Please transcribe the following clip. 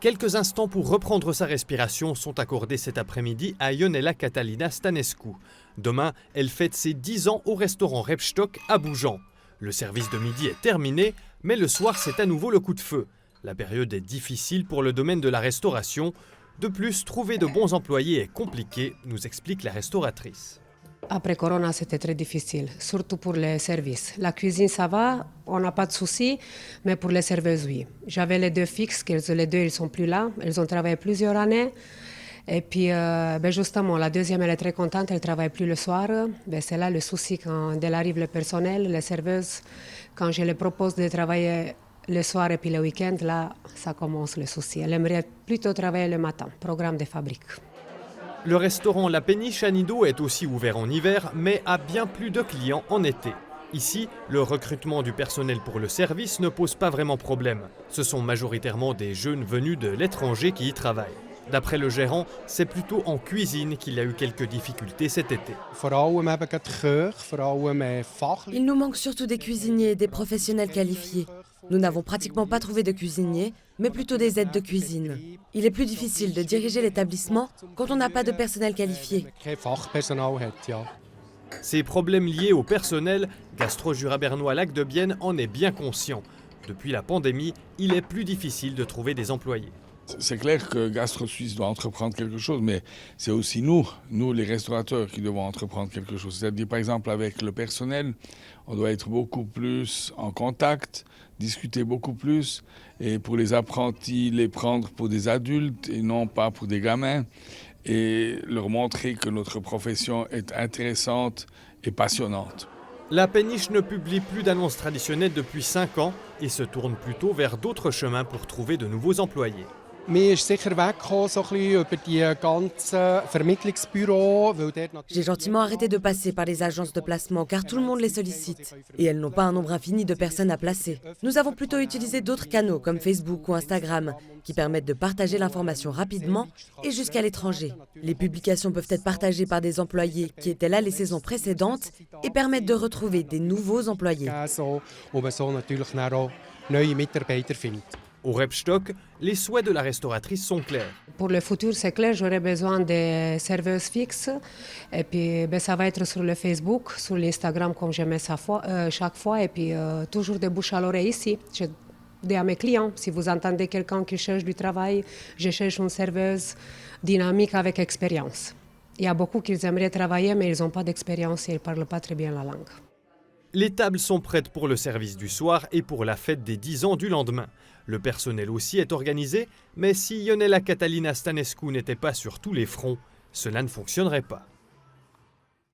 Quelques instants pour reprendre sa respiration sont accordés cet après-midi à Ionela Catalina Stanescu. Demain, elle fête ses 10 ans au restaurant Rebstock à Bougeant. Le service de midi est terminé, mais le soir c'est à nouveau le coup de feu. La période est difficile pour le domaine de la restauration. De plus, trouver de bons employés est compliqué, nous explique la restauratrice. Après Corona, c'était très difficile, surtout pour les services. La cuisine, ça va, on n'a pas de soucis, mais pour les serveuses, oui. J'avais les deux fixes, les deux, ils ne sont plus là. Elles ont travaillé plusieurs années. Et puis, justement, la deuxième, elle est très contente, elle ne travaille plus le soir. C'est là le souci quand elle arrive le personnel, les serveuses. Quand je les propose de travailler le soir et puis le week-end, là, ça commence le souci. Elle aimerait plutôt travailler le matin, programme de fabrique. Le restaurant La Péniche à Nido est aussi ouvert en hiver, mais a bien plus de clients en été. Ici, le recrutement du personnel pour le service ne pose pas vraiment problème. Ce sont majoritairement des jeunes venus de l'étranger qui y travaillent. D'après le gérant, c'est plutôt en cuisine qu'il y a eu quelques difficultés cet été. Il nous manque surtout des cuisiniers et des professionnels qualifiés. Nous n'avons pratiquement pas trouvé de cuisiniers, mais plutôt des aides de cuisine. Il est plus difficile de diriger l'établissement quand on n'a pas de personnel qualifié. Ces problèmes liés au personnel, Gastro Jura Bernois Lac de Bienne en est bien conscient. Depuis la pandémie, il est plus difficile de trouver des employés. C'est clair que Gastro Suisse doit entreprendre quelque chose, mais c'est aussi nous les restaurateurs, qui devons entreprendre quelque chose. C'est-à-dire, par exemple, avec le personnel, on doit être beaucoup plus en contact, discuter beaucoup plus, et pour les apprentis, les prendre pour des adultes et non pas pour des gamins, et leur montrer que notre profession est intéressante et passionnante. La Péniche ne publie plus d'annonces traditionnelles depuis 5 ans et se tourne plutôt vers d'autres chemins pour trouver de nouveaux employés. J'ai gentiment arrêté de passer par les agences de placement car tout le monde les sollicite. Et elles n'ont pas un nombre infini de personnes à placer. Nous avons plutôt utilisé d'autres canaux comme Facebook ou Instagram qui permettent de partager l'information rapidement et jusqu'à l'étranger. Les publications peuvent être partagées par des employés qui étaient là les saisons précédentes et permettent de retrouver des nouveaux employés. Au Rebstock, les souhaits de la restauratrice sont clairs. Pour le futur, c'est clair, j'aurai besoin de serveuses fixes. Et puis, ça va être sur le Facebook, sur l'Instagram, comme je mets chaque fois. Et puis, toujours de bouche à l'oreille ici. Je dis à mes clients, si vous entendez quelqu'un qui cherche du travail, je cherche une serveuse dynamique avec expérience. Il y a beaucoup qui aimeraient travailler, mais ils n'ont pas d'expérience et ils ne parlent pas très bien la langue. Les tables sont prêtes pour le service du soir et pour la fête des 10 ans du lendemain. Le personnel aussi est organisé, mais si Ionela Catalina Stanescu n'était pas sur tous les fronts, cela ne fonctionnerait pas.